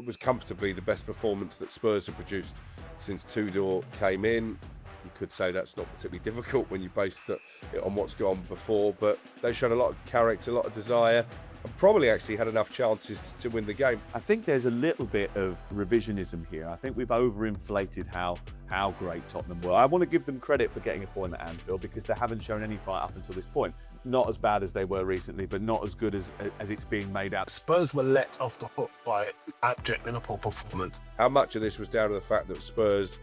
it was comfortably the best performance that Spurs have produced since Tudor came in. You could say that's not particularly difficult when you based it on what's gone before, but they showed a lot of character, a lot of desire, and probably actually had enough chances to win the game. I think there's a little bit of revisionism here. I think we've overinflated how great Tottenham were. I want to give them credit for getting a point at Anfield because they haven't shown any fight up until this point. Not as bad as they were recently, but not as good as it's being made out. Spurs were let off the hook by abject Liverpool performance. How much of this was down to the fact that Spurs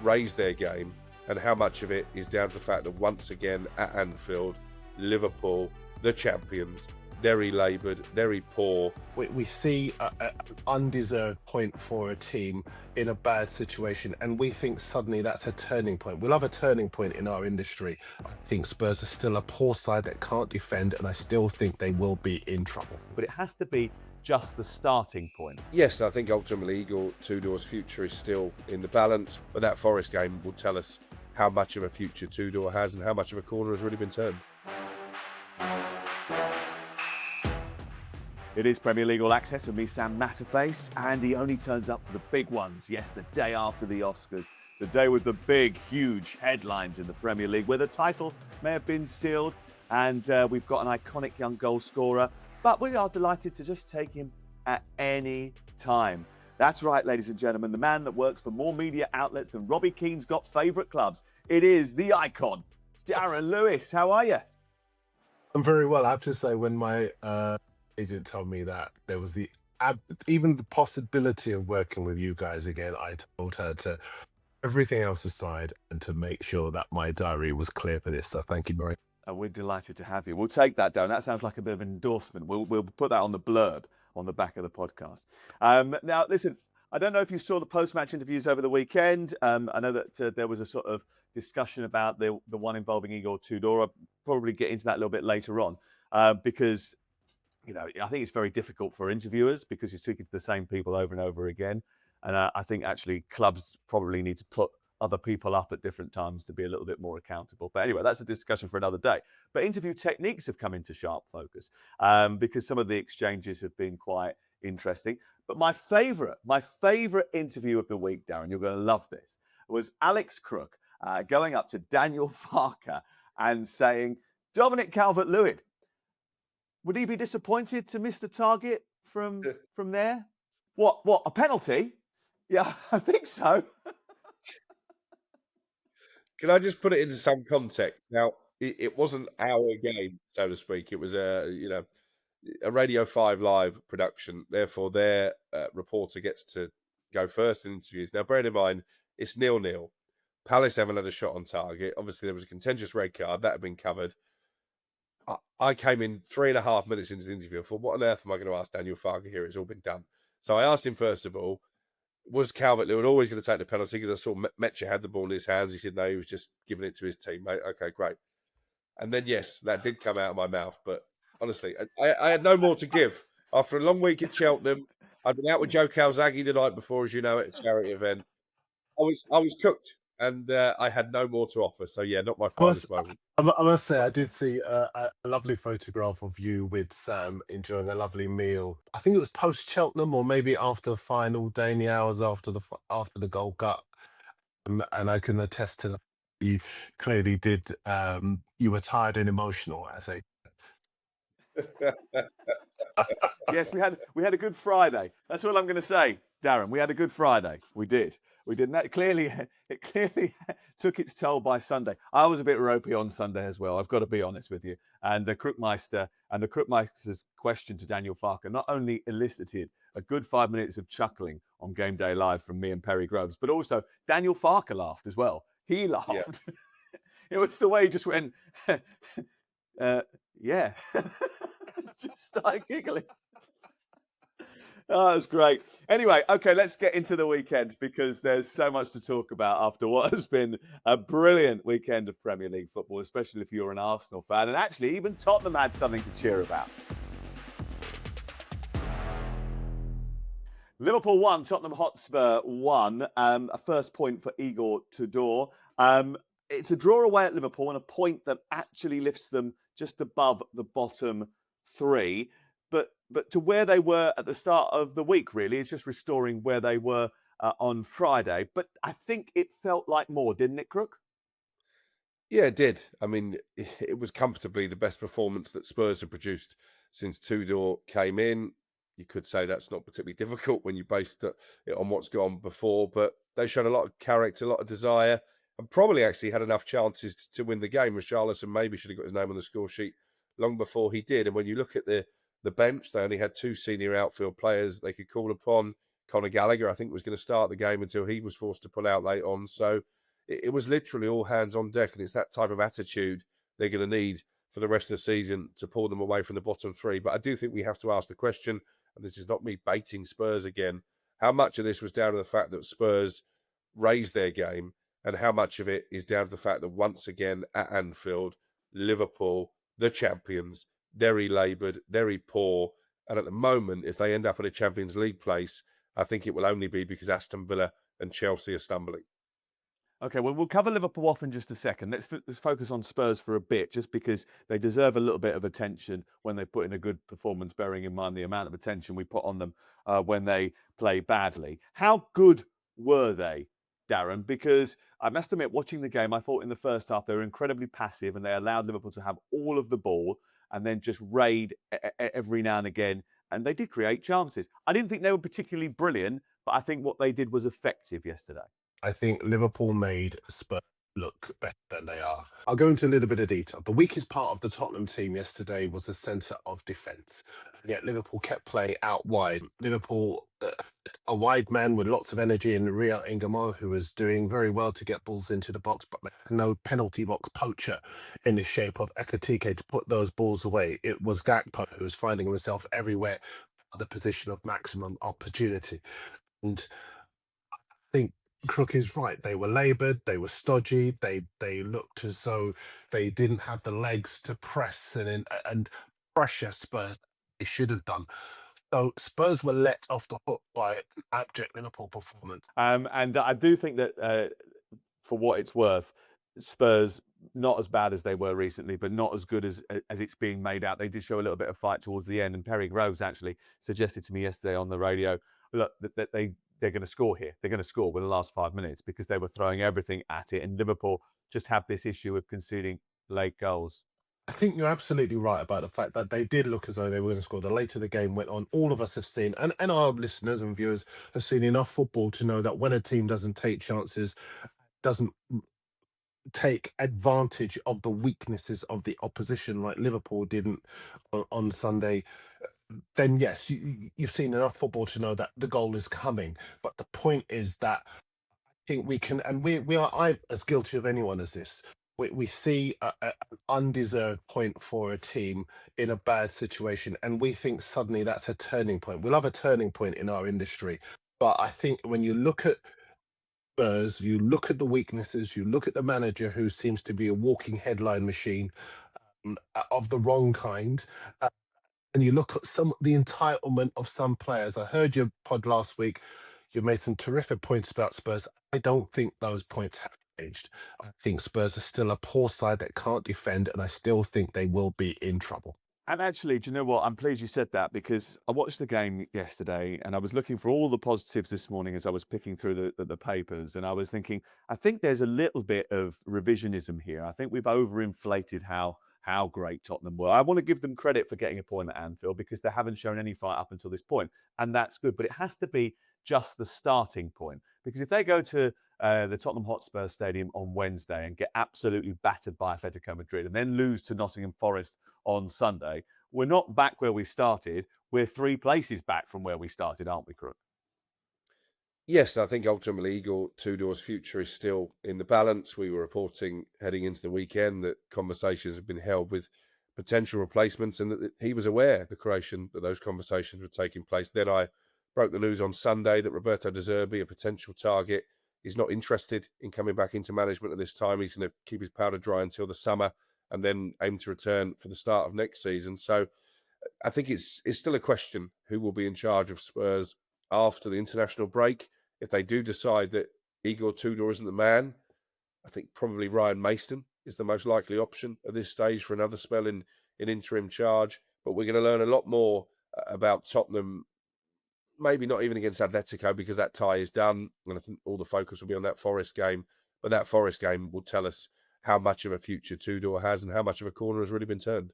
raised their game, and how much of it is down to the fact that once again at Anfield, Liverpool, the champions, very laboured, very poor. We see an undeserved point for a team in a bad situation, and we think suddenly that's a turning point. We'll have a turning point in our industry. I think Spurs are still a poor side that can't defend, and I still think they will be in trouble. But it has to be just the starting point. Yes, I think ultimately Igor Tudor's future is still in the balance, but that Forest game will tell us how much of a future Tudor has and how much of a corner has really been turned. It is Premier League All Access with me, Sam Matterface, and he only turns up for the big ones. Yes, the day after the Oscars, the day with the big, huge headlines in the Premier League, where the title may have been sealed, and we've got an iconic young goal scorer, but we are delighted to just take him at any time. That's right, ladies and gentlemen, the man that works for more media outlets than Robbie Keane's got favourite clubs. It is the icon, Darren Lewis. How are you? I'm very well. I have to say, when my agent told me that there was even the possibility of working with you guys again, I told her to everything else aside and to make sure that my diary was clear for this. So thank you very much. We're delighted to have you. We'll take that down. That sounds like a bit of an endorsement. We'll put that on the blurb on the back of the podcast. Now, listen, I don't know if you saw the post-match interviews over the weekend. I know that there was a sort of discussion about the one involving Igor Tudor. I'll probably get into that a little bit later on because, you know, I think it's very difficult for interviewers because you're speaking to the same people over and over again. And I think actually clubs probably need to put other people up at different times to be a little bit more accountable. But anyway, that's a discussion for another day. But interview techniques have come into sharp focus because some of the exchanges have been quite interesting. But my favourite interview of the week, Darren, you're going to love this, was Alex Crook going up to Daniel Farke and saying, Dominic Calvert-Lewin, would he be disappointed to miss the target from there? What, a penalty? Yeah, I think so. Can I just put it into some context? Now, it wasn't our game, so to speak. It was a Radio 5 live production. Therefore, their reporter gets to go first in interviews. Now, bear in mind, it's 0-0. Palace haven't had a shot on target. Obviously, there was a contentious red card. That had been covered. I came in 3.5 minutes into the interview. I thought, what on earth am I going to ask Daniel Farke here? It's all been done. So I asked him, first of all, was Calvert-Lewin always going to take the penalty? Because I saw Metcha had the ball in his hands. He said, no, he was just giving it to his teammate. Okay, great. And then, yes, that did come out of my mouth. But honestly, I had no more to give. After a long week at Cheltenham, I'd been out with Joe Calzaghe the night before, as you know, at a charity event. I was cooked, and I had no more to offer. So, yeah, not my finest moment. I must say, I did see a lovely photograph of you with Sam enjoying a lovely meal. I think it was post Cheltenham, or maybe after the final day, in the hours after the Gold Cup. And I can attest to that. You clearly did. You were tired and emotional, I say. Yes, we had a good Friday. That's all I'm going to say, Darren. We had a good Friday. We did. And that clearly took its toll by Sunday. I was a bit ropey on Sunday as well. I've got to be honest with you. And the Crookmeister's question to Daniel Farke not only elicited a good 5 minutes of chuckling on Game Day Live from me and Perry Groves, but also Daniel Farke laughed as well. He laughed. Yeah. It was the way he just went, yeah. Just started giggling. Oh, it was great. Anyway, okay, let's get into the weekend because there's so much to talk about after what has been a brilliant weekend of Premier League football, especially if you're an Arsenal fan. And actually, even Tottenham had something to cheer about. Liverpool 1, Tottenham Hotspur 1. A first point for Igor Tudor. It's a draw away at Liverpool and a point that actually lifts them just above the bottom three. but to where they were at the start of the week, really. It's just restoring where they were on Friday. But I think it felt like more, didn't it, Crook? Yeah, it did. I mean, it was comfortably the best performance that Spurs have produced since Tudor came in. You could say that's not particularly difficult when you based it on what's gone before, but they showed a lot of character, a lot of desire, and probably actually had enough chances to win the game. Richarlison maybe should have got his name on the score sheet long before he did. And when you look at the bench, they only had two senior outfield players they could call upon. Conor Gallagher, I think, was going to start the game until he was forced to pull out late on. So it was literally all hands on deck, and it's that type of attitude they're going to need for the rest of the season to pull them away from the bottom three. But I do think we have to ask the question, and this is not me baiting Spurs again, how much of this was down to the fact that Spurs raised their game, and how much of it is down to the fact that once again at Anfield, Liverpool, the champions, very laboured, very poor, and at the moment, if they end up in a Champions League place, I think it will only be because Aston Villa and Chelsea are stumbling. Okay, well, we'll cover Liverpool off in just a second. Let's focus on Spurs for a bit, just because they deserve a little bit of attention when they put in a good performance, bearing in mind the amount of attention we put on them when they play badly. How good were they, Darren? Because I must admit, watching the game, I thought in the first half they were incredibly passive and they allowed Liverpool to have all of the ball and then just raid every now and again. And they did create chances. I didn't think they were particularly brilliant, but I think what they did was effective yesterday. I think Liverpool made Spurs look better than they are. I'll go into a little bit of detail. The weakest part of the Tottenham team yesterday was the centre of defence. Yet Liverpool kept playing out wide. Liverpool, a wide man with lots of energy in Ria Ingamo, who was doing very well to get balls into the box, but no penalty box poacher in the shape of Ekatike to put those balls away. It was Gakpo who was finding himself everywhere at the position of maximum opportunity. And I think Crook is right. They were laboured, they were stodgy, they looked as though they didn't have the legs to press and pressure Spurs. They should have done. So Spurs were let off the hook by an abject Liverpool performance. And I do think that, for what it's worth, Spurs not as bad as they were recently, but not as good as it's being made out. They did show a little bit of fight towards the end, and Perry Groves actually suggested to me yesterday on the radio, look, that they're going to score here. They're going to score with the last 5 minutes because they were throwing everything at it, and Liverpool just have this issue of conceding late goals. I think you're absolutely right about the fact that they did look as though they were going to score. The later the game went on, all of us have seen, and our listeners and viewers have seen enough football to know that when a team doesn't take chances, doesn't take advantage of the weaknesses of the opposition like Liverpool didn't on Sunday, then yes, you've seen enough football to know that the goal is coming. But the point is that I think we can, and we are, I'm as guilty of anyone as this. We see an undeserved point for a team in a bad situation, and we think suddenly that's a turning point. We'll have a turning point in our industry. But I think when you look at Spurs, you look at the weaknesses, you look at the manager who seems to be a walking headline machine of the wrong kind, and you look at the entitlement of some players. I heard your pod last week. You made some terrific points about Spurs. I don't think those points have changed. I think Spurs are still a poor side that can't defend, and I still think they will be in trouble. And actually, do you know what? I'm pleased you said that because I watched the game yesterday and I was looking for all the positives this morning as I was picking through the papers. And I was thinking, I think there's a little bit of revisionism here. I think we've overinflated how great Tottenham were. I want to give them credit for getting a point at Anfield because they haven't shown any fight up until this point, and that's good. But it has to be just the starting point, because if they go to the Tottenham Hotspur Stadium on Wednesday and get absolutely battered by Atletico Madrid and then lose to Nottingham Forest on Sunday, we're not back where we started. We're 3 places back from where we started, aren't we, Crook? Yes, I think ultimately Igor Tudor's future is still in the balance. We were reporting heading into the weekend that conversations have been held with potential replacements and that he was aware, the Croatian, that those conversations were taking place. Then I broke the news on Sunday that Roberto De Zerbi, a potential target, is not interested in coming back into management at this time. He's going to keep his powder dry until the summer and then aim to return for the start of next season. So I think it's still a question who will be in charge of Spurs after the international break. If they do decide that Igor Tudor isn't the man, I think probably Ryan Mason is the most likely option at this stage for another spell in interim charge. But we're going to learn a lot more about Tottenham. Maybe not even against Atletico because that tie is done, and I think all the focus will be on that Forest game. But that Forest game will tell us how much of a future Tudor has and how much of a corner has really been turned.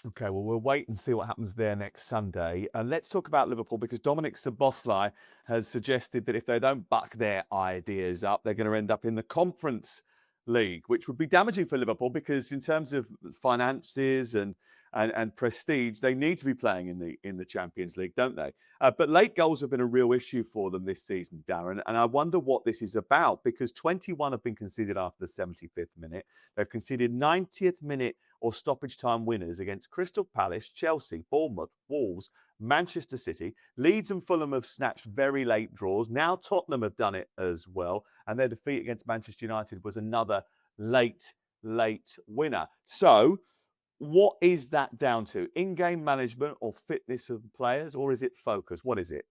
Okay, well, we'll wait and see what happens there next Sunday. And let's talk about Liverpool, because Dominic Szoboszlai has suggested that if they don't buck their ideas up, they're going to end up in the Conference League, which would be damaging for Liverpool, because in terms of finances and prestige, they need to be playing in the Champions League, don't they? But late goals have been a real issue for them this season, Darren. And I wonder what this is about, because 21 have been conceded after the 75th minute. They've conceded 90th minute or stoppage time winners against Crystal Palace, Chelsea, Bournemouth, Wolves, Manchester City. Leeds and Fulham have snatched very late draws. Now Tottenham have done it as well. And their defeat against Manchester United was another late winner. So what is that down to? In-game management or fitness of players, or is it focus? What is it?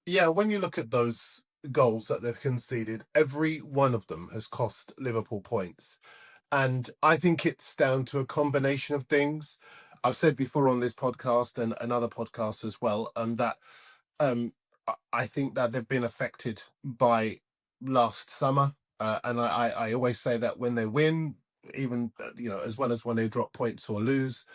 Yeah, when you look at those goals that they've conceded, every one of them has cost Liverpool points. And I think it's down to a combination of things. I've said before on this podcast and other podcasts as well, that I think that they've been affected by last summer. And I always say that when they win, even as well as when they drop points or lose,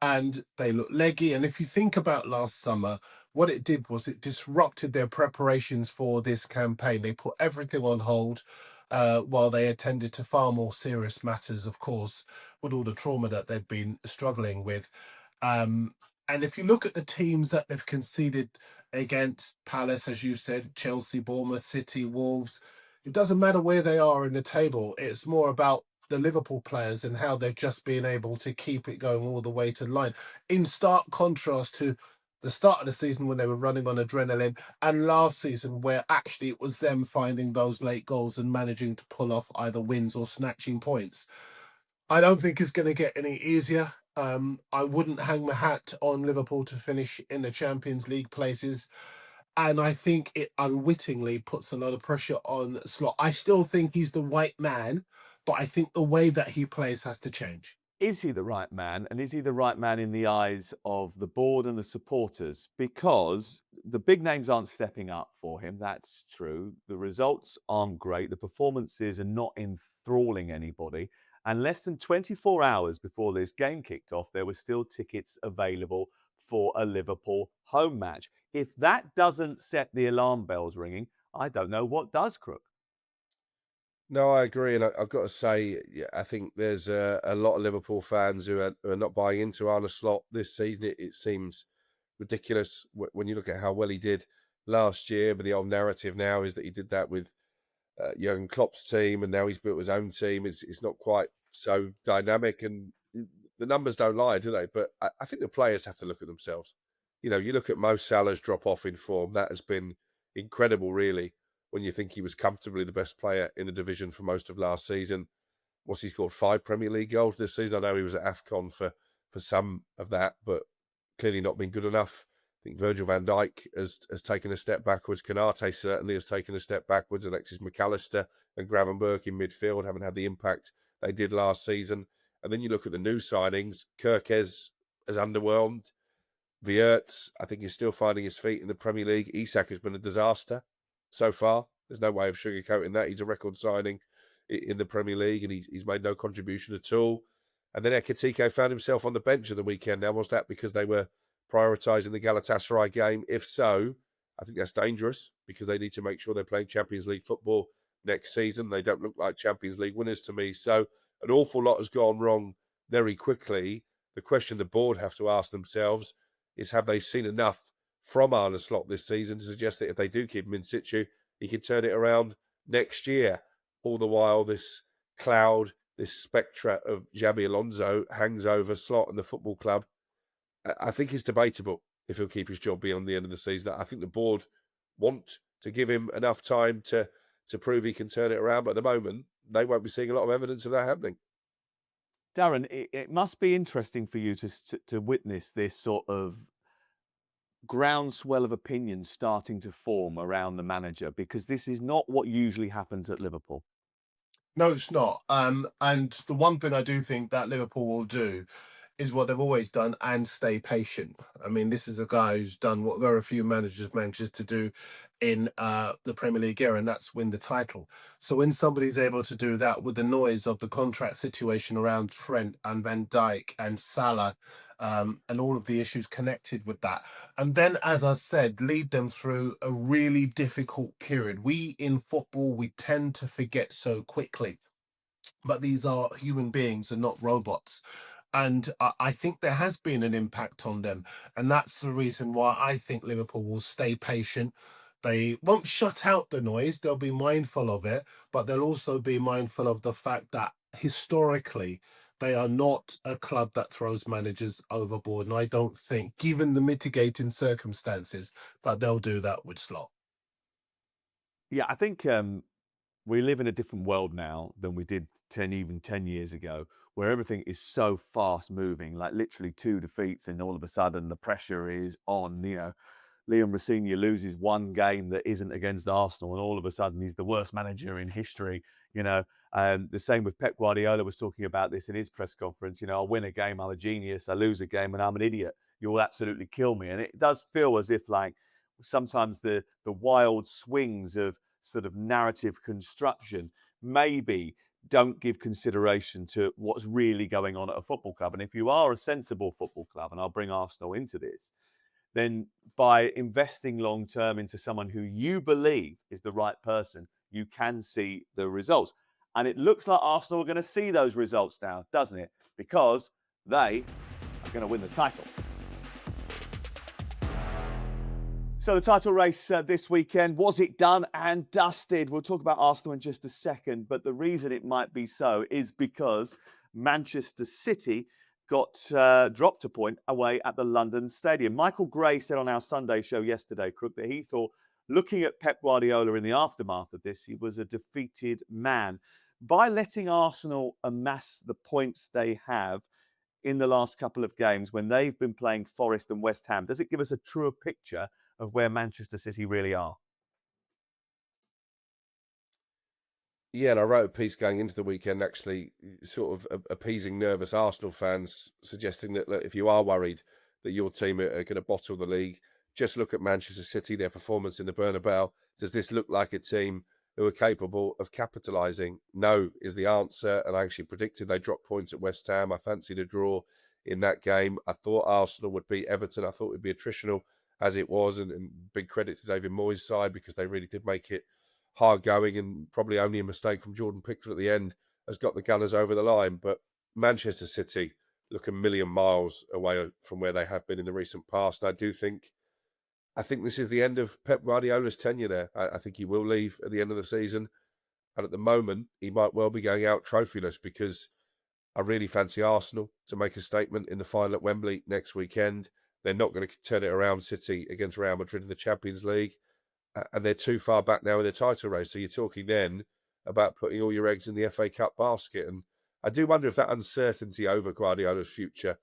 and they look leggy. And if you think about last summer, what it did was it disrupted their preparations for this campaign. They put everything on hold while they attended to far more serious matters, of course, with all the trauma that they've been struggling with. And if you look at the teams that they've conceded against, Palace, as you said, Chelsea, Bournemouth, City, Wolves, it doesn't matter where they are in the table. It's more about the Liverpool players and how they've just been able to keep it going all the way to the line, in stark contrast to the start of the season when they were running on adrenaline, and last season where actually it was them finding those late goals and managing to pull off either wins or snatching points. I don't think it's going to get any easier. I wouldn't hang my hat on Liverpool to finish in the Champions League places. And I think it unwittingly puts a lot of pressure on Slot. I still think he's the right man, but I think the way that he plays has to change. Is he the right man? And is he the right man in the eyes of the board and the supporters? Because the big names aren't stepping up for him. That's true. The results aren't great. The performances are not enthralling anybody. And less than 24 hours before this game kicked off, there were still tickets available for a Liverpool home match. If that doesn't set the alarm bells ringing, I don't know what does, Crook. No, I agree, and I've got to say, yeah, I think there's a lot of Liverpool fans who are not buying into Arne Slot this season. It seems ridiculous when you look at how well he did last year. But the old narrative now is that he did that with Jurgen Klopp's team, and now he's built his own team. It's not quite so dynamic, and the numbers don't lie, do they? But I think the players have to look at themselves. You look at Mo Salah's drop off in form. That has been incredible, really, when you think he was comfortably the best player in the division for most of last season. What's he scored? 5 Premier League goals this season. I know he was at AFCON for some of that, but clearly not been good enough. I think Virgil van Dijk has taken a step backwards. Kanate certainly has taken a step backwards. Alexis McAllister and Gravenberch in midfield haven't had the impact they did last season. And then you look at the new signings. Kirkes has underwhelmed. Viertz, I think, is still finding his feet in the Premier League. Isak has been a disaster so far. There's no way of sugarcoating that. He's a record signing in the Premier League, and he's made no contribution at all. And then Ekitike found himself on the bench at the weekend. Now, was that because they were prioritising the Galatasaray game? If so, I think that's dangerous, because they need to make sure they're playing Champions League football next season. They don't look like Champions League winners to me. So an awful lot has gone wrong very quickly. The question the board have to ask themselves is, have they seen enough from Arne Slot this season to suggest that if they do keep him in situ, he can turn it around next year? All the while, this cloud, this spectre of Xabi Alonso hangs over Slot and the football club. I think it's debatable if he'll keep his job beyond the end of the season. I think the board want to give him enough time to prove he can turn it around, but at the moment, they won't be seeing a lot of evidence of that happening. Darren, it must be interesting for you to witness this sort of groundswell of opinion starting to form around the manager, because this is not what usually happens at Liverpool. No, it's not. And the one thing I do think that Liverpool will do is what they've always done, and stay patient. I mean, this is a guy who's done what very few managers manages to do in the Premier League era, and that's win the title. So when somebody's able to do that with the noise of the contract situation around Trent and Van Dijk and Salah, and all of the issues connected with that, and then, as I said, lead them through a really difficult period. We in football, we tend to forget so quickly, but these are human beings and not robots. And I think there has been an impact on them. And that's the reason why I think Liverpool will stay patient. They won't shut out the noise, they'll be mindful of it, but they'll also be mindful of the fact that historically, they are not a club that throws managers overboard. And I don't think, given the mitigating circumstances, that they'll do that with Slot. Yeah, I think we live in a different world now than we did 10 years ago, where everything is so fast moving, like literally 2 defeats and all of a sudden the pressure is on. Liam Rosenior loses one game that isn't against Arsenal and all of a sudden he's the worst manager in history. The same with Pep Guardiola was talking about this in his press conference. I'll win a game, I'm a genius. I lose a game and I'm an idiot. You'll absolutely kill me. And it does feel as if like sometimes the wild swings of sort of narrative construction maybe don't give consideration to what's really going on at a football club. And if you are a sensible football club, and I'll bring Arsenal into this, then by investing long term into someone who you believe is the right person, you can see the results. And it looks like Arsenal are going to see those results now, doesn't it? Because they are going to win the title. So the title race this weekend, was it done and dusted? We'll talk about Arsenal in just a second, but the reason it might be so is because Manchester City got dropped a point away at the London Stadium. Michael Gray said on our Sunday show yesterday, Crook, that he thought, looking at Pep Guardiola in the aftermath of this, he was a defeated man. By letting Arsenal amass the points they have in the last couple of games when they've been playing Forest and West Ham, does it give us a truer picture of where Manchester City really are? Yeah, and I wrote a piece going into the weekend, actually, sort of appeasing nervous Arsenal fans, suggesting that look, if you are worried that your team are going to bottle the league, just look at Manchester City, their performance in the Bernabeu. Does this look like a team who are capable of capitalising? No, is the answer. And I actually predicted they drop points at West Ham. I fancied a draw in that game. I thought Arsenal would beat Everton. I thought it would be attritional, as it was. And big credit to David Moyes' side, because they really did make it hard going, and probably only a mistake from Jordan Pickford at the end has got the Gunners over the line. But Manchester City look a million miles away from where they have been in the recent past. And I think this is the end of Pep Guardiola's tenure there. I think he will leave at the end of the season. And at the moment, he might well be going out trophyless, because I really fancy Arsenal to make a statement in the final at Wembley next weekend. They're not going to turn it around, City, against Real Madrid in the Champions League. And they're too far back now in the title race. So you're talking then about putting all your eggs in the FA Cup basket. And I do wonder if that uncertainty over Guardiola's future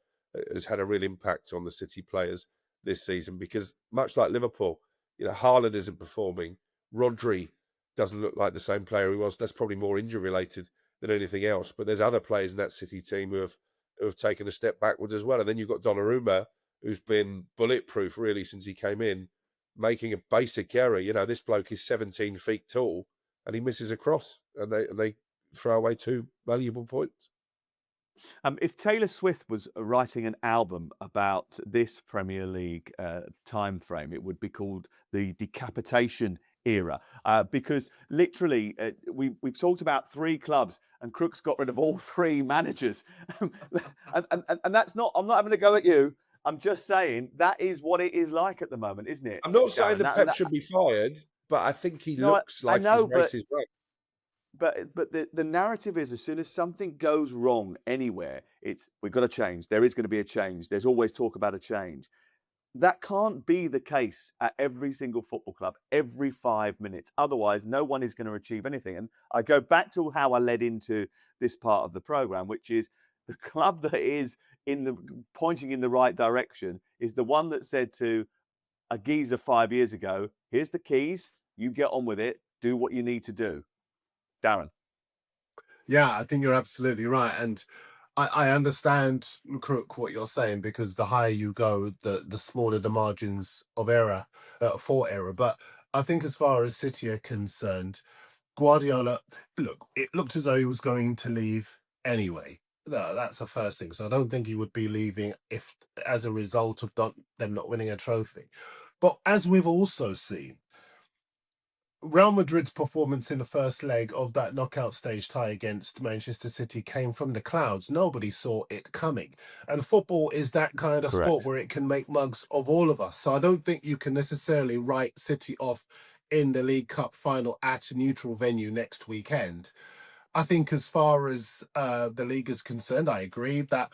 has had a real impact on the City players this season, because much like Liverpool, Haaland isn't performing. Rodri doesn't look like the same player he was. That's probably more injury related than anything else. But there's other players in that City team who have taken a step backwards as well. And then you've got Donnarumma, who's been bulletproof really since he came in, making a basic error. This bloke is 17 feet tall and he misses a cross, and they throw away 2 valuable points. If Taylor Swift was writing an album about this Premier League time frame, it would be called the Decapitation Era, because literally we've talked about 3 clubs and Crook's got rid of all 3 managers, and that's not. I'm not having to go at you. I'm just saying that is what it is like at the moment, isn't it? I'm not Darren? saying that Pep should be fired, but I think he looks like his race is right. But the narrative is, as soon as something goes wrong anywhere, we've got to change. There is going to be a change. There's always talk about a change. That can't be the case at every single football club, every 5 minutes. Otherwise, no one is going to achieve anything. And I go back to how I led into this part of the program, which is the club that is pointing in the right direction is the one that said to a geezer 5 years ago, here's the keys, you get on with it, do what you need to do. Darren. Yeah, I think you're absolutely right. And I understand, Crook, what you're saying, because the higher you go, the smaller the margins of error for error. But I think as far as City are concerned, Guardiola, look, it looked as though he was going to leave anyway. That's the first thing. So I don't think he would be leaving if, as a result of them not winning a trophy. But as we've also seen, Real Madrid's performance in the first leg of that knockout stage tie against Manchester City came from the clouds. Nobody saw it coming. And football is that kind of sport Correct. where it can make mugs of all of us. So I don't think you can necessarily write City off in the League Cup final at a neutral venue next weekend. I think as far as the league is concerned, I agree that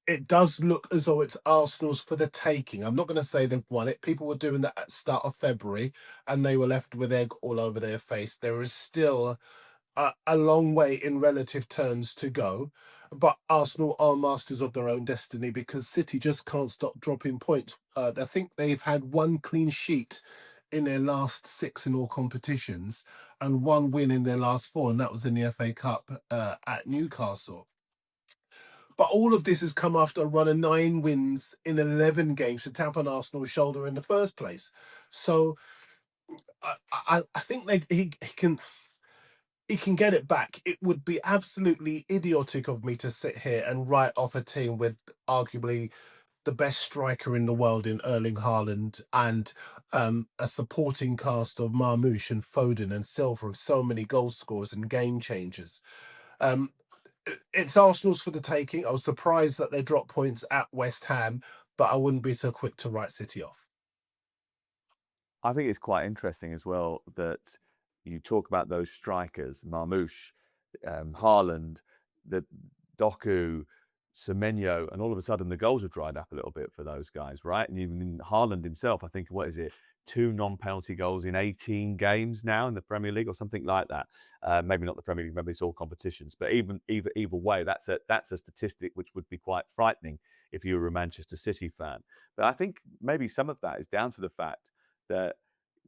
it does look as though it's Arsenal's for the taking. I'm not going to say they've won it. People were doing that at the start of February and they were left with egg all over their face. There is still a long way in relative terms to go. But Arsenal are masters of their own destiny because City just can't stop dropping points. I think they've had one clean sheet in their last 6 in all competitions and one win in their last 4, and that was in the FA Cup at Newcastle. But all of this has come after a run of 9 wins in 11 games to tap on Arsenal's shoulder in the first place. So I think he can get it back. It would be absolutely idiotic of me to sit here and write off a team with arguably the best striker in the world in Erling Haaland and a supporting cast of Marmoush and Foden and Silva, so many goal scorers and game changers. Um, it's Arsenal's for the taking. I was surprised that they dropped points at West Ham, but I wouldn't be so quick to write City off. I think it's quite interesting as well that you talk about those strikers, Marmoush, Haaland, the Doku, Semenyo, and all of a sudden the goals have dried up a little bit for those guys, right? And even in Haaland himself, I think, what is it, 2 non-penalty goals in 18 games now in the Premier League or something like that. Maybe not the Premier League, maybe it's all competitions. But either way, that's a statistic which would be quite frightening if you were a Manchester City fan. But I think maybe some of that is down to the fact that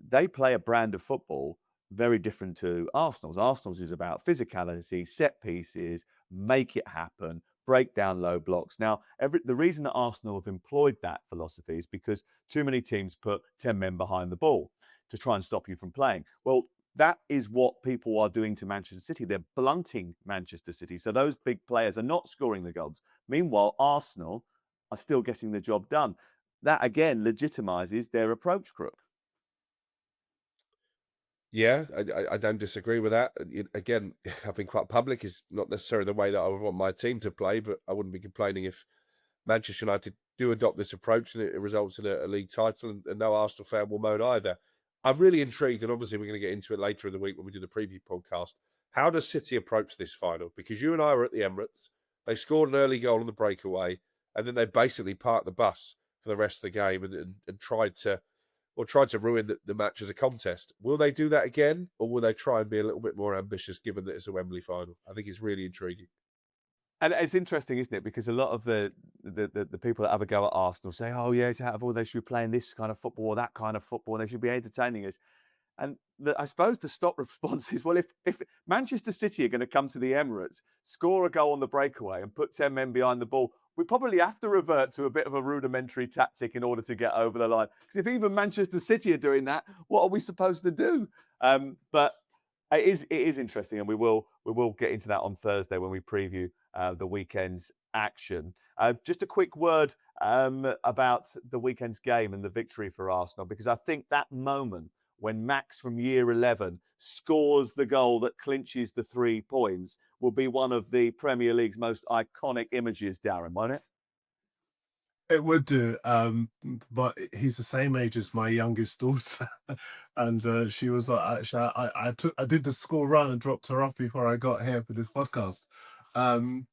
they play a brand of football very different to Arsenal's. Arsenal's is about physicality, set pieces, make it happen, break down low blocks. Now, the reason that Arsenal have employed that philosophy is because too many teams put 10 men behind the ball to try and stop you from playing. Well, that is what people are doing to Manchester City. They're blunting Manchester City. So those big players are not scoring the goals. Meanwhile, Arsenal are still getting the job done. That, again, legitimizes their approach, Crook. Yeah, I don't disagree with that. Again, I've been quite public. It's not necessarily the way that I would want my team to play, but I wouldn't be complaining if Manchester United do adopt this approach and it results in a league title, and no Arsenal fan will moan either. I'm really intrigued, and obviously we're going to get into it later in the week when we do the preview podcast. How does City approach this final? Because you and I were at the Emirates. They scored an early goal on the breakaway, and then they basically parked the bus for the rest of the game and tried to ruin the match as a contest. Will they do that again, or will they try and be a little bit more ambitious, given that it's a Wembley final? I think it's really intriguing. And it's interesting, isn't it? Because a lot of the people that have a go at Arsenal say, "Oh, yes, out of all they should be playing this kind of football or that kind of football, and they should be entertaining us." And I suppose the stop response is, well, if Manchester City are going to come to the Emirates, score a goal on the breakaway, and put 10 men behind the ball, we probably have to revert to a bit of a rudimentary tactic in order to get over the line. Because if even Manchester City are doing that, what are we supposed to do? But it is interesting, and we will get into that on Thursday when we preview the weekend's action. Just a quick word about the weekend's game and the victory for Arsenal, because I think that moment when Max from year 11 scores the goal that clinches the 3 points will be one of the Premier League's most iconic images, Darren, won't it? It would do, but he's the same age as my youngest daughter, and she was like, actually, I did the school run and dropped her off before I got here for this podcast. Um,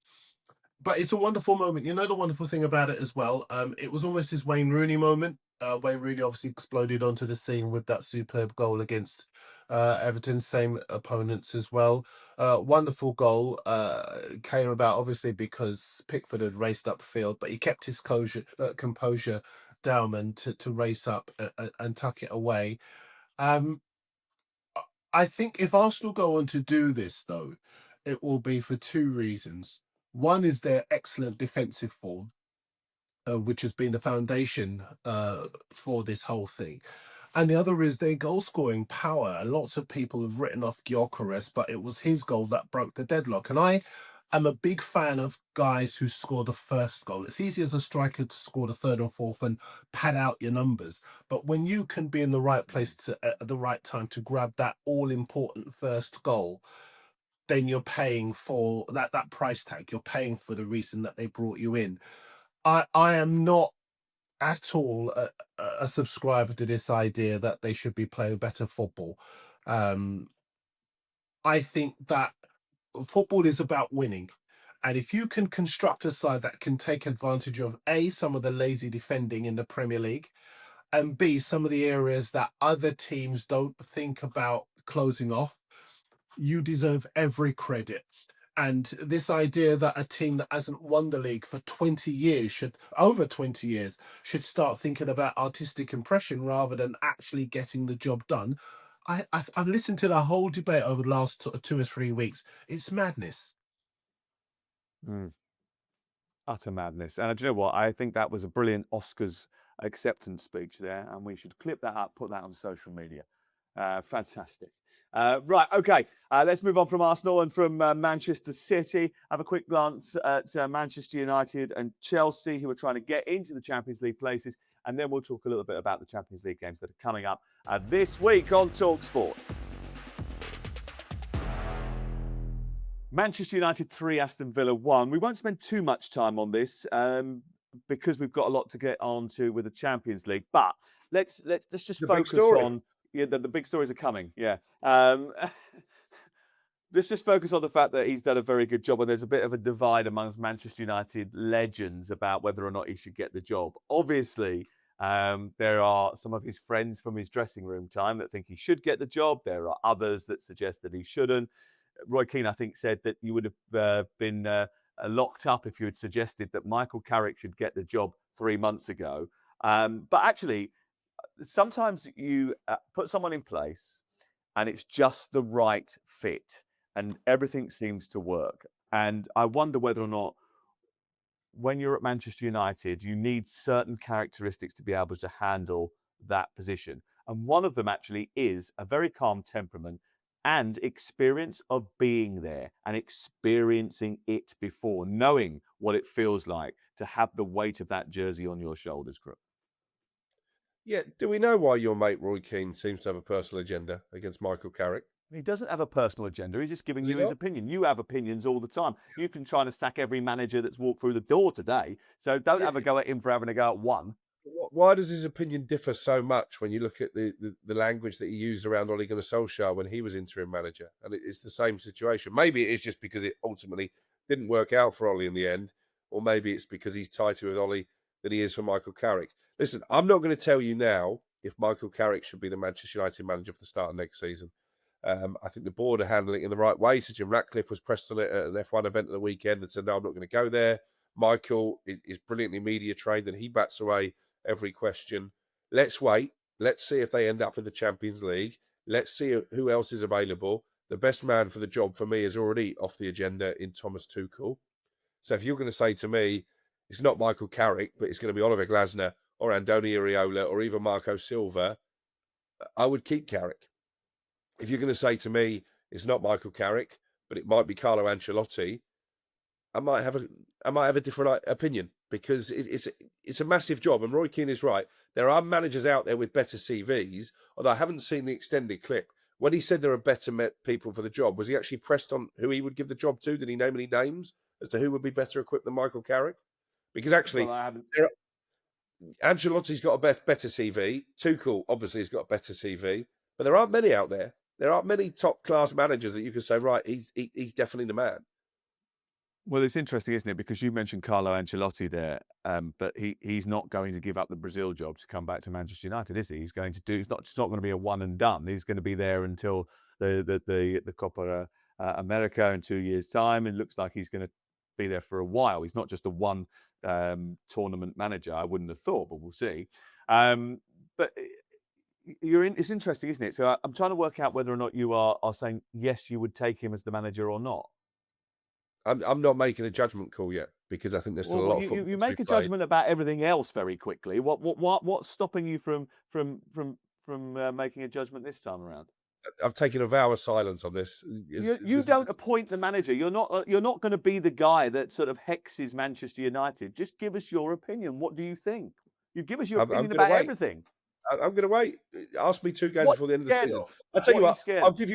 but it's a wonderful moment. You know the wonderful thing about it as well. It was almost his Wayne Rooney moment. Wayne Rooney obviously exploded onto the scene with that superb goal against Everton, same opponents as well. Wonderful goal. Came about obviously because Pickford had raced upfield, but he kept his composure down and to race up and tuck it away. Um, I think if Arsenal go on to do this, though, it will be for 2 reasons. One is their excellent defensive form, which has been the foundation for this whole thing. And the other is their goal scoring power. And lots of people have written off Gyökeres, but it was his goal that broke the deadlock. And I am a big fan of guys who score the first goal. It's easy as a striker to score the third and fourth and pad out your numbers. But when you can be in the right place at the right time to grab that all important first goal, then you're paying for that price tag. You're paying for the reason that they brought you in. I am not at all a subscriber to this idea that they should be playing better football. Um, I think that football is about winning. And if you can construct a side that can take advantage of A, some of the lazy defending in the Premier League, and B, some of the areas that other teams don't think about closing off, you deserve every credit. And this idea that a team that hasn't won the league for 20 years over 20 years should start thinking about artistic impression rather than actually getting the job done. I've listened to the whole debate over the last 2 or 3 weeks. It's madness. Mm, utter madness. And do you know what? I think that was a brilliant Oscars acceptance speech there, and we should clip that up, put that on social media. Fantastic. Right, okay. Let's move on from Arsenal and from Manchester City. Have a quick glance at Manchester United and Chelsea, who are trying to get into the Champions League places. And then we'll talk a little bit about the Champions League games that are coming up this week on talkSPORT. Manchester United 3, Aston Villa 1. We won't spend too much time on this because we've got a lot to get on to with the Champions League. But let's just The big focus story. on the big stories are coming. Yeah. Let's just focus on the fact that he's done a very good job, and there's a bit of a divide amongst Manchester United legends about whether or not he should get the job. Obviously, there are some of his friends from his dressing room time that think he should get the job. There are others that suggest that he shouldn't. Roy Keane, I think, said that you would have been locked up if you had suggested that Michael Carrick should get the job 3 months ago. But actually, sometimes you put someone in place and it's just the right fit and everything seems to work. And I wonder whether or not when you're at Manchester United, you need certain characteristics to be able to handle that position. And one of them actually is a very calm temperament and experience of being there and experiencing it before, knowing what it feels like to have the weight of that jersey on your shoulders, Crook. Yeah, do we know why your mate Roy Keane seems to have a personal agenda against Michael Carrick? He doesn't have a personal agenda. He's just giving Does he you his not? opinion. You have opinions all the time. You've been trying to sack every manager that's walked through the door today. So don't Yeah. have a go at him for having a go at one. Why does his opinion differ so much when you look at the language that he used around Ole Gunnar Solskjaer when he was interim manager? And it's the same situation. Maybe it is just because it ultimately didn't work out for Ole in the end, or maybe it's because he's tighter with Ole than he is for Michael Carrick. Listen, I'm not going to tell you now if Michael Carrick should be the Manchester United manager for the start of next season. I think the board are handling it in the right way. Sir Jim Ratcliffe was pressed on it at an F1 event at the weekend and said, no, I'm not going to go there. Michael is brilliantly media trained and he bats away every question. Let's wait. Let's see if they end up in the Champions League. Let's see who else is available. The best man for the job for me is already off the agenda in Thomas Tuchel. So if you're going to say to me, it's not Michael Carrick, but it's going to be Oliver Glasner or Andoni Iraola or even Marco Silva, I would keep Carrick. If you're going to say to me, it's not Michael Carrick, but it might be Carlo Ancelotti, I might have a different opinion because it's a massive job. And Roy Keane is right. There are managers out there with better CVs, although I haven't seen the extended clip. When he said there are better people for the job, was he actually pressed on who he would give the job to? Did he name any names as to who would be better equipped than Michael Carrick? Because actually, Well, I haven't. Ancelotti's got a better CV. Tuchel obviously has got a better CV, but there aren't many out there. There aren't many top class managers that you can say, right, he's definitely the man. Well, it's interesting, isn't it? Because you mentioned Carlo Ancelotti there, but he's not going to give up the Brazil job to come back to Manchester United, is he? He's going to do. It's not going to be a one and done. He's going to be there until the Copa America in 2 years' time. It looks like he's going to be there for a while. He's not just a one tournament manager. I wouldn't have thought, but we'll see. But it's interesting, isn't it? So I'm trying to work out whether or not you are saying yes, you would take him as the manager or not. I'm not making a judgment call yet because I think there's still a Well, lot of you football to be make a played. judgment about everything else very quickly. What's stopping you from making a judgment this time around? I've taken a vow of silence on this. You don't appoint the manager. You're not going to be the guy that sort of hexes Manchester United. Just give us your opinion. What do you think? You give us your I'm opinion going to about wait. everything. I'm going to wait. Ask me 2 games What before the end of are the you scared season. of? I'll tell you What are you what. scared I'll of? give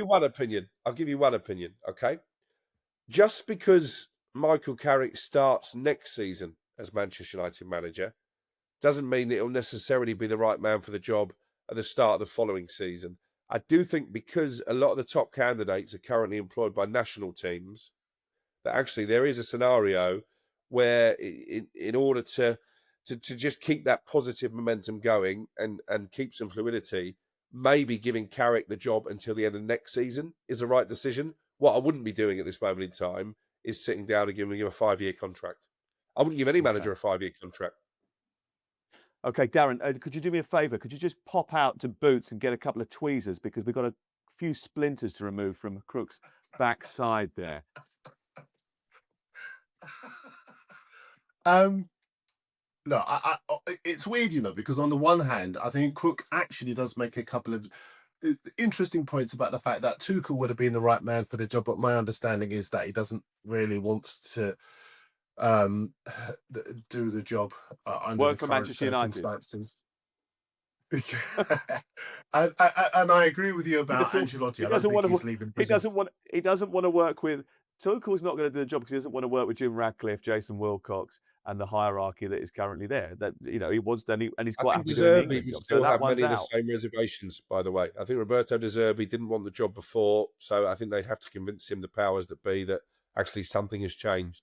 you one opinion. Okay? Just because Michael Carrick starts next season as Manchester United manager doesn't mean that he'll necessarily be the right man for the job at the start of the following season. I do think because a lot of the top candidates are currently employed by national teams, that actually there is a scenario where in order to just keep that positive momentum going and keep some fluidity, maybe giving Carrick the job until the end of next season is the right decision. What I wouldn't be doing at this moment in time is sitting down and giving him a 5-year contract. I wouldn't give any manager a 5-year contract. Okay, Darren, could you do me a favour? Could you just pop out to Boots and get a couple of tweezers because we've got a few splinters to remove from Crook's backside there. No, it's weird, because on the one hand, I think Crook actually does make a couple of interesting points about the fact that Tuchel would have been the right man for the job, but my understanding is that he doesn't really want to do the job under Work the for current Manchester United. circumstances. and I agree with you about Ancelotti. I don't think he's leaving Brazil. He doesn't want to work with. Tuchel's not going to do the job because he doesn't want to work with Jim Radcliffe, Jason Wilcox, and the hierarchy that is currently there. That he wants to, and he's quite happy doing the England job. So that have one's many of out. the same reservations, by the way. I think Roberto De Zerbi didn't want the job before, so I think they'd have to convince him, the powers that be, that actually something has changed.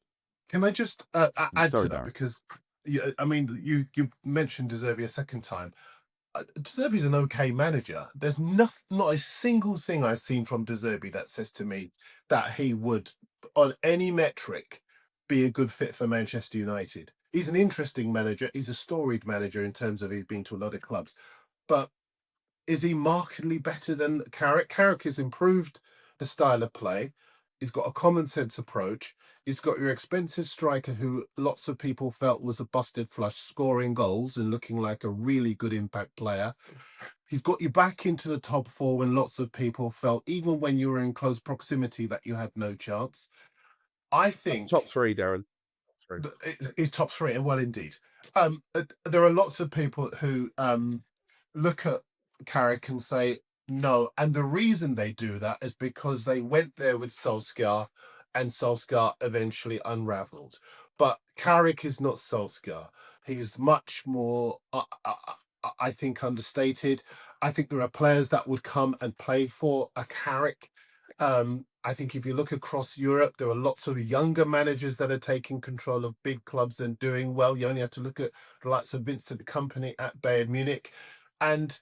Can I just add to that? Darren. Because you mentioned De Zerbi a second time. De Zerbi's an okay manager. There's not a single thing I've seen from De Zerbi that says to me that he would, on any metric, be a good fit for Manchester United. He's an interesting manager. He's a storied manager in terms of he's been to a lot of clubs. But is he markedly better than Carrick? Carrick has improved the style of play. He's got a common sense approach. He's got your expensive striker who lots of people felt was a busted flush, scoring goals and looking like a really good impact player. He's got you back into the top 4 when lots of people felt, even when you were in close proximity, that you had no chance. I think top 3, Darren. He's top 3, and well, indeed. There are lots of people who look at Carrick and say no, and the reason they do that is because they went there with Solskjaer, and Solskjaer eventually unravelled. But Carrick is not Solskjaer. He's much more, I think, understated. I think there are players that would come and play for a Carrick. I think if you look across Europe, there are lots of younger managers that are taking control of big clubs and doing well. You only have to look at the likes of Vincent Kompany at Bayern Munich. And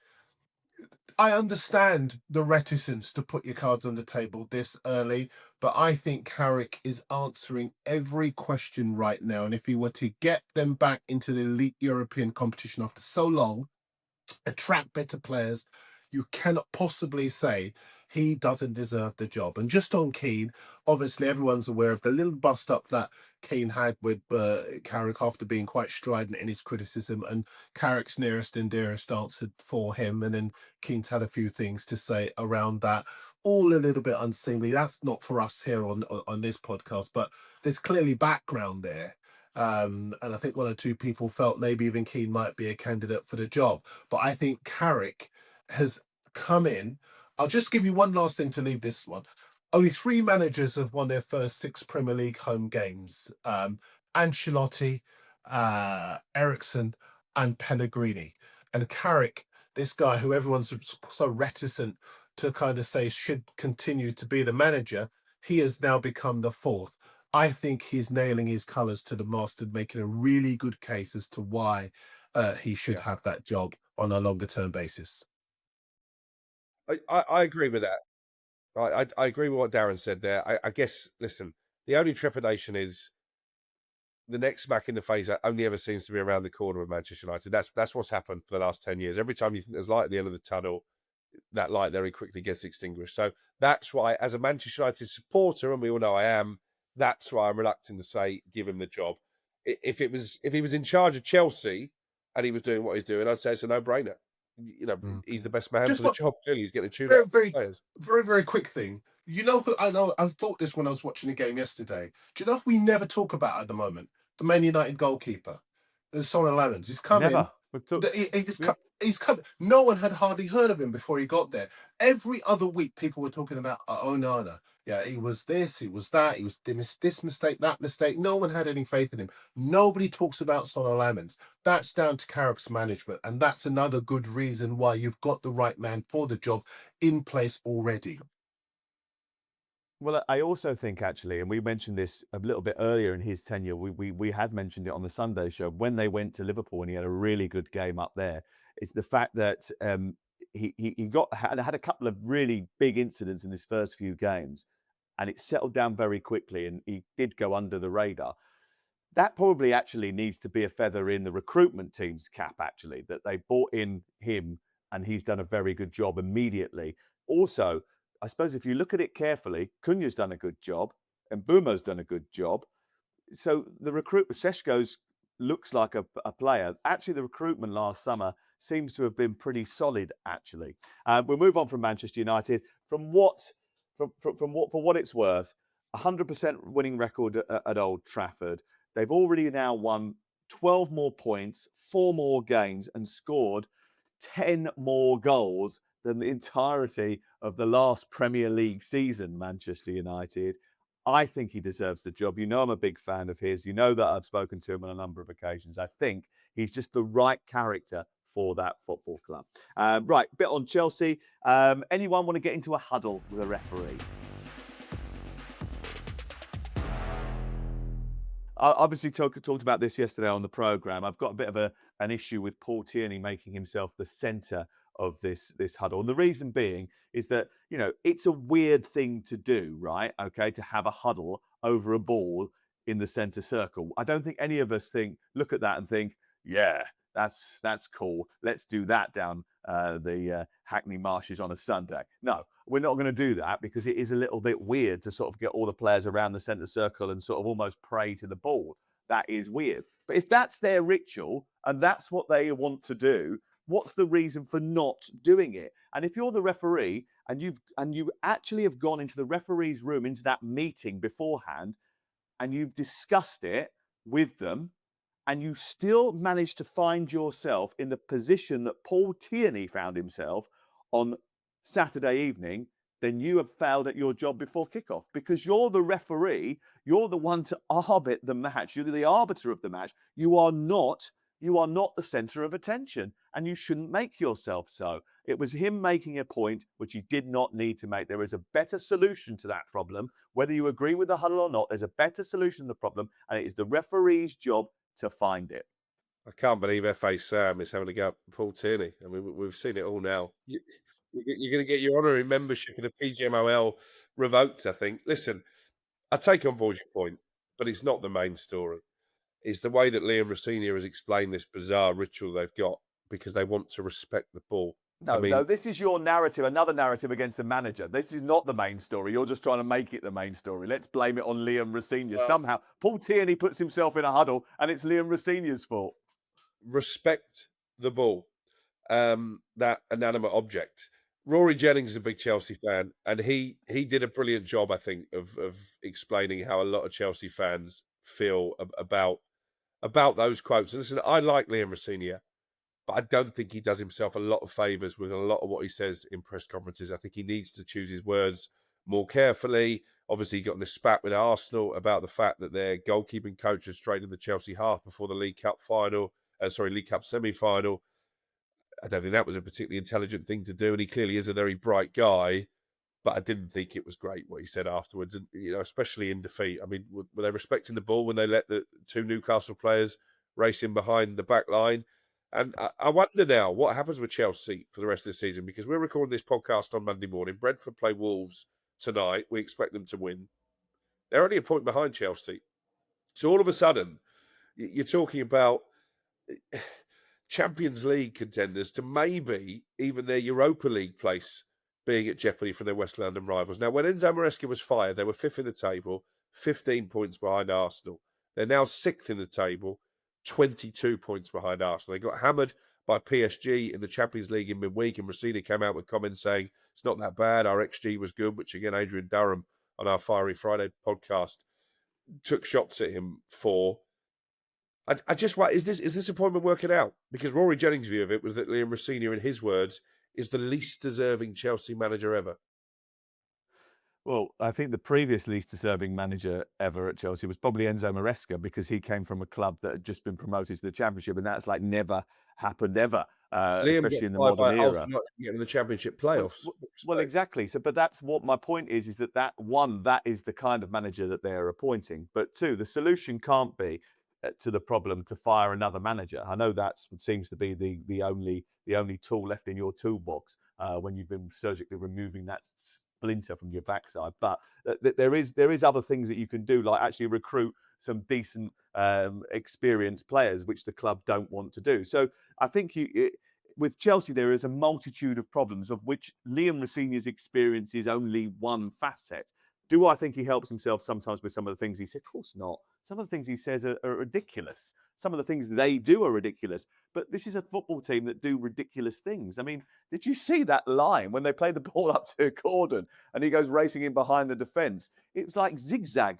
I understand the reticence to put your cards on the table this early, but I think Carrick is answering every question right now. And if he were to get them back into the elite European competition after so long, attract better players, you cannot possibly say he doesn't deserve the job. And just on Keane, obviously everyone's aware of the little bust up that Keane had with Carrick after being quite strident in his criticism, and Carrick's nearest and dearest answered for him, and then Keane's had a few things to say around that, all a little bit unseemly. That's not for us here on this podcast, but there's clearly background there. And I think 1 or 2 people felt maybe even Keane might be a candidate for the job. But I think Carrick has come in. I'll just give you one last thing to leave this one. Only 3 managers have won their first 6 Premier League home games. Ancelotti, Eriksson and Pellegrini. And Carrick, this guy who everyone's so reticent to kind of say should continue to be the manager, he has now become the 4th. I think he's nailing his colours to the mast and making a really good case as to why he should have that job on a longer term basis. I agree with that. I agree with what Darren said there. I guess, listen, the only trepidation is the next smack in the face only ever seems to be around the corner of Manchester United. That's what's happened for the last 10 years. Every time you think there's light at the end of the tunnel, that light very quickly gets extinguished. So that's why, as a Manchester United supporter, and we all know I am, That's why I'm reluctant to say give him the job. If he was in charge of Chelsea and he was doing what he's doing, I'd say it's a no-brainer. You know, he's the best man for Just the what job. Clearly, he's getting a tune up very, very, players. very quick thing. You know, I know I thought this when I was watching the game yesterday. Do you know if we never talk about at the moment the Man United goalkeeper, Son Lallans? He's come in. Never. He's come. No one had hardly heard of him before he got there. Every other week, people were talking about Onana. Yeah, he was this, he was that, he was this mistake, that mistake. No one had any faith in him. Nobody talks about Son Lallans. That's down to Carrick's management, and that's another good reason why you've got the right man for the job in place already. Well, I also think actually, and we mentioned this a little bit earlier in his tenure, we had mentioned it on the Sunday show, when they went to Liverpool and he had a really good game up there, it's the fact that he had a couple of really big incidents in his first few games, and it settled down very quickly, and he did go under the radar. That probably actually needs to be a feather in the recruitment team's cap, actually, that they brought in him and he's done a very good job immediately. Also, I suppose if you look at it carefully, Cunha's done a good job and Bumo's done a good job. So the recruitment, Seshko's looks like a player. Actually, the recruitment last summer seems to have been pretty solid, actually. We'll move on from Manchester United. For what it's worth, 100% winning record at Old Trafford. They've already now won 12 more points, 4 more games, and scored 10 more goals than the entirety of the last Premier League season, Manchester United. I think he deserves the job. You know I'm a big fan of his. You know that I've spoken to him on a number of occasions. I think he's just the right character for that football club. Right, bit on Chelsea. Anyone want to get into a huddle with a referee? I obviously talked about this yesterday on the programme. I've got a bit of an issue with Paul Tierney making himself the centre of this huddle. And the reason being is that, you know, it's a weird thing to do, right? Okay, to have a huddle over a ball in the centre circle. I don't think any of us look at that and think, yeah, that's cool. Let's do that down the Hackney Marshes on a Sunday. No, we're not going to do that because it is a little bit weird to sort of get all the players around the centre circle and sort of almost pray to the ball. That is weird. But if that's their ritual and that's what they want to do, what's the reason for not doing it? And if you're the referee and you actually have gone into the referee's room, into that meeting beforehand, and you've discussed it with them, and you still manage to find yourself in the position that Paul Tierney found himself on Saturday evening, then you have failed at your job before kickoff, because you're the referee. You're the one to arbit the match. You're the arbiter of the match. You are not the centre of attention, and you shouldn't make yourself so. It was him making a point which he did not need to make. There is a better solution to that problem. Whether you agree with the huddle or not, there's a better solution to the problem, and it is the referee's job to find it. I can't believe FA Sam is having to go up Paul Tierney. I mean, we've seen it all now. You're going to get your honorary membership of the PGMOL revoked, I think. Listen, I take on board your point, but it's not the main story. It's the way that Liam Rossini has explained this bizarre ritual they've got because they want to respect the ball. No, this is your narrative, another narrative against the manager. This is not the main story. You're just trying to make it the main story. Let's blame it on Liam Rossini. Well, somehow, Paul Tierney puts himself in a huddle and it's Liam Rossini's fault. Respect the ball, that inanimate object. Rory Jennings is a big Chelsea fan, and he did a brilliant job, I think, of explaining how a lot of Chelsea fans feel about those quotes. And listen, I like Liam Rossini, but I don't think he does himself a lot of favours with a lot of what he says in press conferences. I think he needs to choose his words more carefully. Obviously, he got in a spat with Arsenal about the fact that their goalkeeping coach has straightened the Chelsea half before the League Cup League Cup semi-final. I don't think that was a particularly intelligent thing to do, and he clearly is a very bright guy. But I didn't think it was great what he said afterwards, and especially in defeat. I mean, were they respecting the ball when they let the 2 Newcastle players race in behind the back line? And I wonder now what happens with Chelsea for the rest of the season, because we're recording this podcast on Monday morning. Brentford play Wolves tonight. We expect them to win. They're only a point behind Chelsea. So all of a sudden, you're talking about Champions League contenders to maybe even their Europa League place being at jeopardy for their West London rivals. Now, when Enzo Maresca was fired, they were 5th in the table, 15 points behind Arsenal. They're now 6th in the table, 22 points behind Arsenal. They got hammered by PSG in the Champions League in midweek, and Rossini came out with comments saying it's not that bad. Our XG was good, which again, Adrian Durham on our Fiery Friday podcast took shots at him for. I just wonder, is this appointment working out? Because Rory Jennings' view of it was that Liam Rossini, in his words, is the least deserving Chelsea manager ever. Well, I think the previous least deserving manager ever at Chelsea was probably Enzo Maresca, because he came from a club that had just been promoted to the Championship, and that's like never happened ever, Liam especially got in the fired by modern era. Hull for not getting in the Championship Well, playoffs. well, exactly. So, but that's what my point is that one, that is the kind of manager that they're appointing. But two, the solution can't be to the problem to fire another manager. I know that's what seems to be the only tool left in your toolbox when you've been surgically removing that splinter from your backside. But there is other things that you can do, like actually recruit some decent, experienced players, which the club don't want to do. So I think with Chelsea, there is a multitude of problems, of which Liam Rossini's experience is only one facet. Do I think he helps himself sometimes with some of the things he said? Of course not. Some of the things he says are ridiculous. Some of the things they do are ridiculous. But this is a football team that do ridiculous things. I mean, did you see that line when they played the ball up to Gordon and he goes racing in behind the defence? It was like zigzag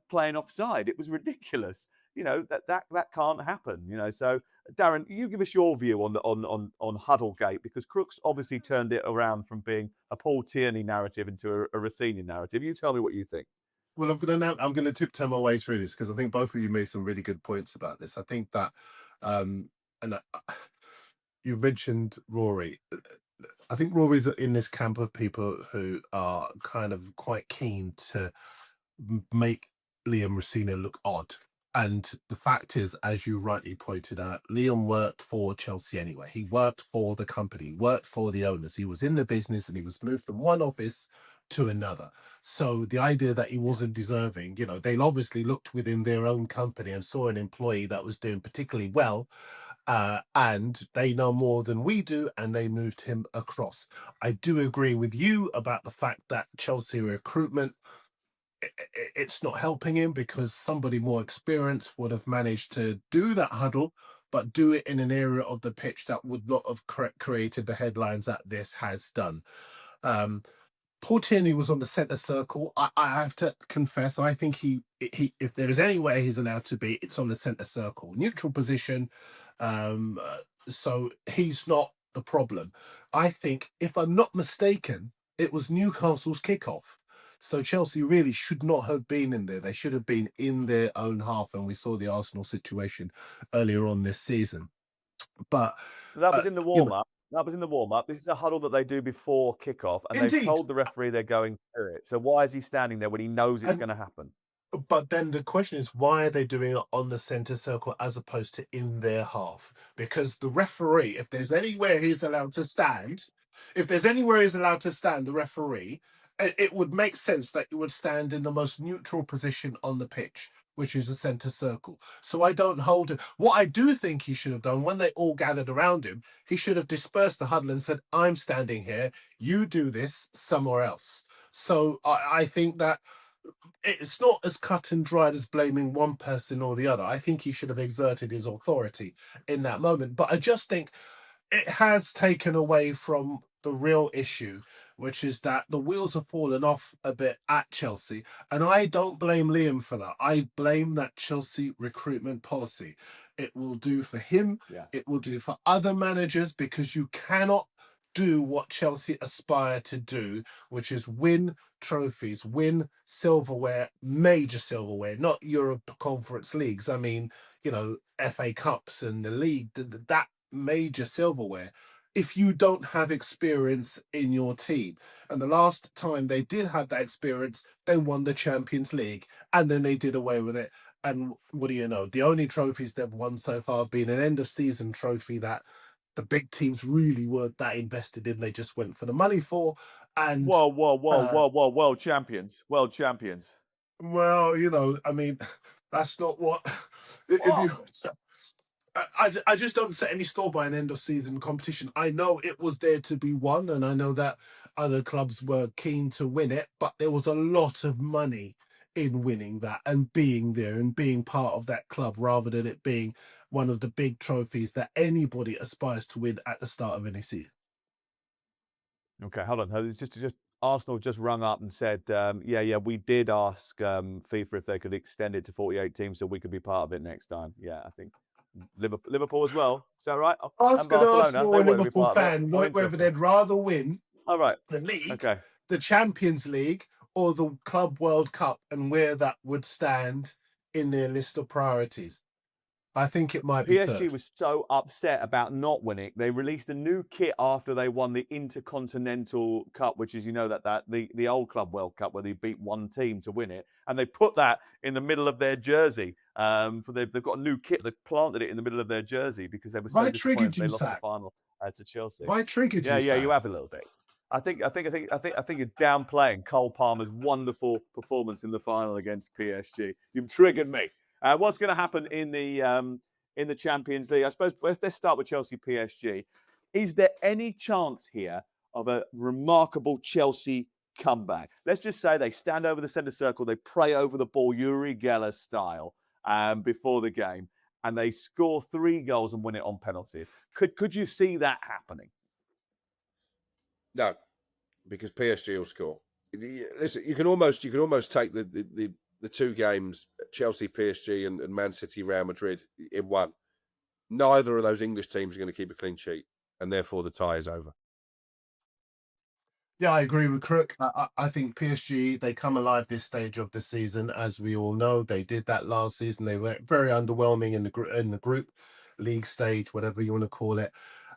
playing offside. It was ridiculous. You know, that can't happen. You know, so Darren, you give us your view on Huddlegate, because Crook's obviously turned it around from being a Paul Tierney narrative into a Rossini narrative. You tell me what you think. Well, I'm gonna tiptoe my way through this because I think both of you made some really good points about this. I think that, and you mentioned Rory. I think Rory's in this camp of people who are kind of quite keen to make Liam Rossini look odd. And the fact is, as you rightly pointed out, Liam worked for Chelsea anyway. He worked for the company, worked for the owners. He was in the business and he was moved from one office to another. So the idea that he wasn't deserving, they obviously looked within their own company and saw an employee that was doing particularly well. And they know more than we do, and they moved him across. I do agree with you about the fact that Chelsea recruitment, it's not helping him, because somebody more experienced would have managed to do that huddle, but do it in an area of the pitch that would not have created the headlines that this has done. Paul Tierney was on the centre circle. I have to confess, I think he if there is any way he's allowed to be, it's on the centre circle, neutral position. So he's not the problem. I think, if I'm not mistaken, it was Newcastle's kickoff. So Chelsea really should not have been in there. They should have been in their own half, and we saw the Arsenal situation earlier on this season. But that was in the warm-up. That was in the warm-up. This is a huddle that they do before kickoff, and Indeed. they've told the referee they're going through it. So why is he standing there when he knows it's going to happen? But then the question is, why are they doing it on the centre circle as opposed to in their half? Because the referee, if there's anywhere he's allowed to stand, the referee, it would make sense that you would stand in the most neutral position on the pitch, which is a centre circle. So I don't hold it. What I do think he should have done, when they all gathered around him, he should have dispersed the huddle and said, I'm standing here, you do this somewhere else. So I think that it's not as cut and dried as blaming one person or the other. I think he should have exerted his authority in that moment. But I just think it has taken away from the real issue, which is that the wheels have fallen off a bit at Chelsea. And I don't blame Liam for that. I blame that Chelsea recruitment policy. It will do for him. Yeah. It will do for other managers, because you cannot do what Chelsea aspire to do, which is win trophies, win silverware, major silverware, not Europe Conference Leagues. I mean, FA Cups and the league, that major silverware, if you don't have experience in your team. And the last time they did have that experience, they won the Champions League, and then they did away with it. And what do you know? The only trophies they've won so far have been an end-of-season trophy that the big teams really weren't that invested in. They just went for the money for. And whoa, world champions. Well, I mean, that's not what. I just don't set any store by an end of season competition. I know it was there to be won, and I know that other clubs were keen to win it, but there was a lot of money in winning that and being there and being part of that club rather than it being one of the big trophies that anybody aspires to win at the start of any season. Okay, hold on. It's just Arsenal just rung up and said, we did ask FIFA if they could extend it to 48 teams so we could be part of it next time. Yeah, I think Liverpool as well. Is that right? And Ask an Barcelona, Arsenal they or want to be Liverpool part of it. fan Oh, whether interesting. they'd rather win All right. the league, Okay. the Champions League, or the Club World Cup, and where that would stand in their list of priorities. I think it might be PSG third. was so upset about not winning. They released a new kit after they won the Intercontinental Cup, which is, the old Club World Cup where they beat one team to win it. And they put that in the middle of their jersey. They've got a new kit. They've planted it in the middle of their jersey because they were so Why disappointed triggered they you, lost the Sam? final to Chelsea. Why triggered you, Yeah, Sam? you have a little bit. I think you're downplaying Cole Palmer's wonderful performance in the final against PSG. You've triggered me. What's going to happen in the Champions League? I suppose let's start with Chelsea PSG. Is there any chance here of a remarkable Chelsea comeback? Let's just say they stand over the centre circle, they pray over the ball, Uri Geller style, before the game, and they score 3 goals and win it on penalties. Could you see that happening? No, because PSG will score. Listen, you can almost take the 2 games, Chelsea, PSG, and Man City, Real Madrid, in one. Neither of those English teams are going to keep a clean sheet, and therefore the tie is over. Yeah, I agree with Crook. I think PSG, they come alive this stage of the season. As we all know, they did that last season. They were very underwhelming in the group league stage, whatever you want to call it.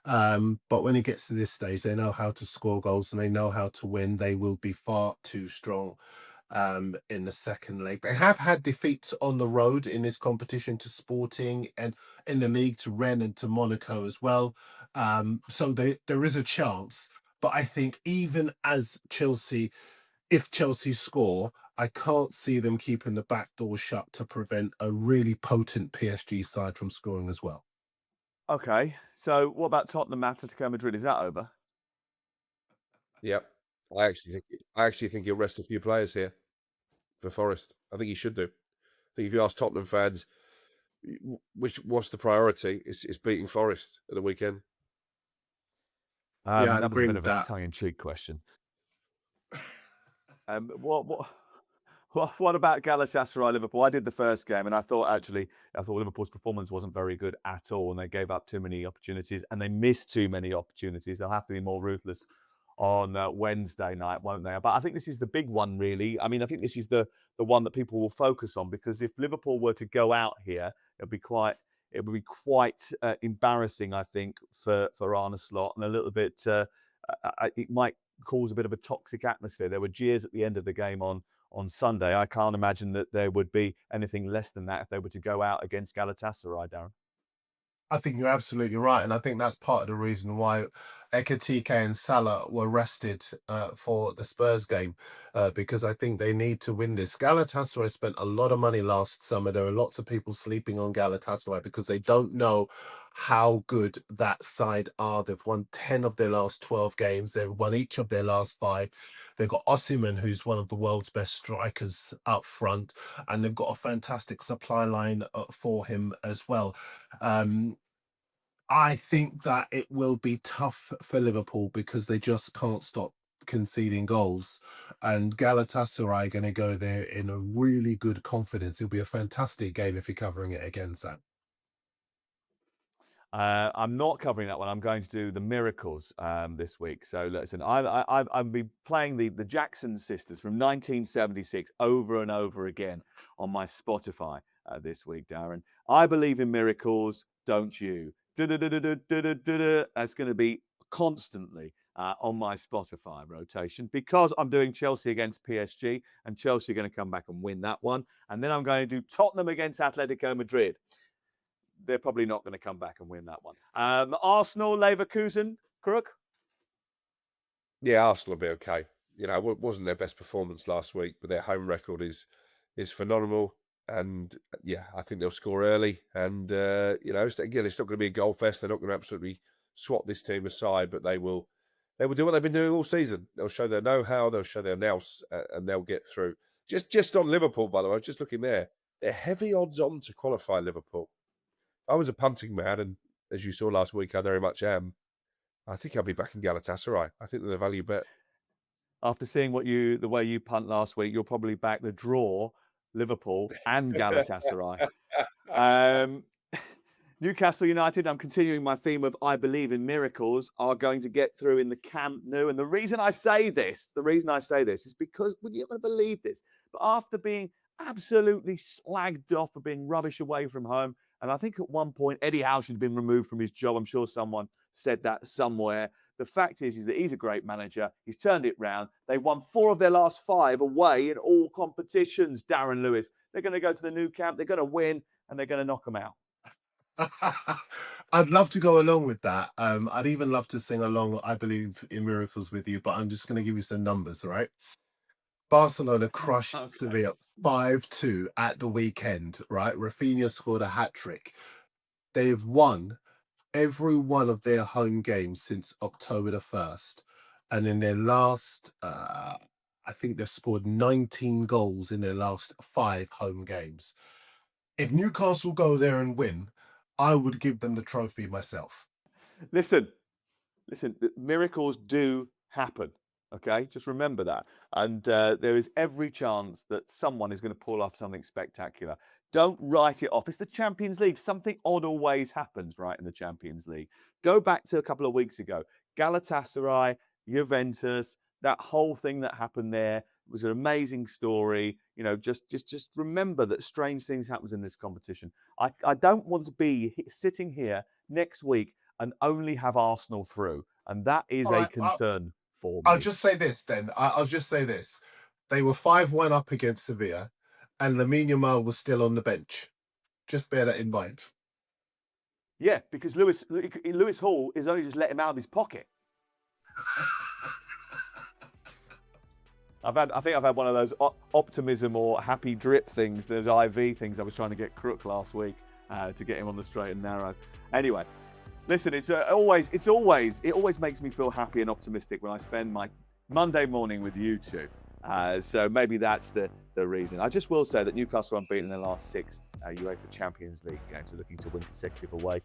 But when it gets to this stage, they know how to score goals and they know how to win. They will be far too strong in the second leg. They have had defeats on the road in this competition to Sporting and in the league to Rennes and to Monaco as well. So there is a chance. But I think even as Chelsea, if Chelsea score, I can't see them keeping the back door shut to prevent a really potent PSG side from scoring as well. Okay, so what about Tottenham, Atletico Madrid? Is that over? Yep. I actually think he'll rest a few players here for Forest. I think he should do. I think if you ask Tottenham fans, what's the priority? It's beating Forest at the weekend. Yeah, I that was a agree bit with of a that. tongue-in-cheek question. What about Galatasaray Liverpool? I did the first game, and I thought Liverpool's performance wasn't very good at all, and they gave up too many opportunities, and they missed too many opportunities. They'll have to be more ruthless on Wednesday night, won't they? But I think this is the big one, really. I mean, I think this is the one that people will focus on, because if Liverpool were to go out here, it would be quite embarrassing, I think, for Arne Slot, and a little bit. It might cause a bit of a toxic atmosphere. There were jeers at the end of the game on Sunday. I can't imagine that there would be anything less than that if they were to go out against Galatasaray, Darren. I think you're absolutely right. And I think that's part of the reason why Ekitike and Salah were rested for the Spurs game, because I think they need to win this. Galatasaray spent a lot of money last summer. There are lots of people sleeping on Galatasaray because they don't know how good that side are. They've won 10 of their last 12 games. They've won each of their last 5. They've got Osimhen, who's one of the world's best strikers up front, and they've got a fantastic supply line for him as well. I think that it will be tough for Liverpool because they just can't stop conceding goals. And Galatasaray are going to go there in a really good confidence. It'll be a fantastic game if you're covering it again, Sam. I'm not covering that one. I'm going to do the Miracles this week. So listen, I've been playing the Jackson Sisters from 1976 over and over again on my Spotify this week, Darren. I believe in miracles, don't you? That's going to be constantly on my Spotify rotation because I'm doing Chelsea against PSG, and Chelsea are going to come back and win that one. And then I'm going to do Tottenham against Atletico Madrid. They're probably not going to come back and win that one. Arsenal, Leverkusen, Crook? Yeah, Arsenal will be okay. You know, it wasn't their best performance last week, but their home record is phenomenal. And yeah, I think they'll score early. And it's not going to be a goal fest. They're not going to absolutely swat this team aside, but they will do what they've been doing all season. They'll show their know-how, they'll show their nous, and they'll get through. Just on Liverpool, by the way, I was just looking there. They're heavy odds on to qualify Liverpool. I was a punting man, and as you saw last week, I very much am. I think I'll be back in Galatasaray. I think they're the value bet. After seeing the way you punt last week, you'll probably back the draw, Liverpool and Galatasaray. Newcastle United, I'm continuing my theme of I believe in miracles, are going to get through in the Camp Nou. And the reason I say this is because, well, you're going to believe this, but after being absolutely slagged off for being rubbish away from home, and I think at one point Eddie Howe should have been removed from his job. I'm sure someone said that somewhere. The fact is that he's a great manager. He's turned it round. They won 4 of their last 5 away in all competitions, Darren Lewis. They're going to go to the Nou Camp. They're going to win, and they're going to knock them out. I'd love to go along with that. I'd even love to sing along I Believe in Miracles with you, but I'm just going to give you some numbers, all right? Barcelona crushed Sevilla 5-2 at the weekend, right? Rafinha scored a hat-trick. They've won every one of their home games since October the 1st. And in their last, I think they've scored 19 goals in their last 5 home games. If Newcastle go there and win, I would give them the trophy myself. Listen, miracles do happen, okay? Just remember that. And there is every chance that someone is going to pull off something spectacular. Don't write it off. It's the Champions League. Something odd always happens, right, in the Champions League. Go back to a couple of weeks ago. Galatasaray, Juventus, that whole thing that happened there was an amazing story. You know, just remember that strange things happen in this competition. I don't want to be sitting here next week and only have Arsenal through. And that is a concern for me. I'll just say this then. I'll just say this. They were 5-1 up against Sevilla, and Lamine Yamal was still on the bench. Just bear that in mind. Yeah, because Lewis Hall is only just let him out of his pocket. I think I've had one of those optimism or happy drip things, those IV things I was trying to get Crook last week to get him on the straight and narrow. Anyway, listen, it always makes me feel happy and optimistic when I spend my Monday morning with you two. So maybe that's the reason. I just will say that Newcastle are unbeaten in their last 6 UEFA Champions League games. They're looking to win consecutive away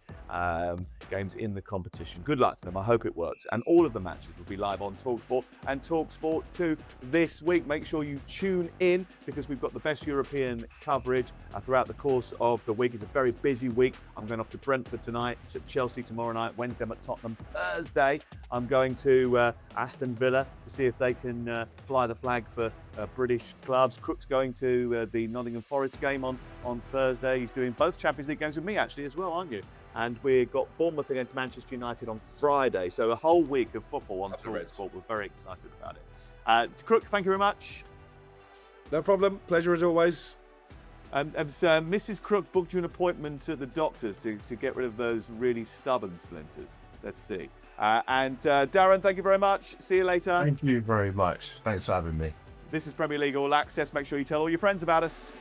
games in the competition. Good luck to them. I hope it works. And all of the matches will be live on talkSPORT and talkSPORT 2 this week. Make sure you tune in because we've got the best European coverage throughout the course of the week. It's a very busy week. I'm going off to Brentford tonight, to Chelsea tomorrow night, Wednesday I'm at Tottenham. Thursday I'm going to Aston Villa to see if they can fly the flag for British clubs. Crook's going to the Nottingham Forest game on Thursday. He's doing both Champions League games with me actually as well, aren't you? And we've got Bournemouth against Manchester United on Friday. So a whole week of football on talkSPORT. We're very excited about it. Crook, thank you very much. No problem. Pleasure as always. Mrs. Crook booked you an appointment at the doctor's to get rid of those really stubborn splinters. Let's see. And Darren, thank you very much. See you later. Thank you very much. Thanks for having me. This is Premier League All Access. Make sure you tell all your friends about us.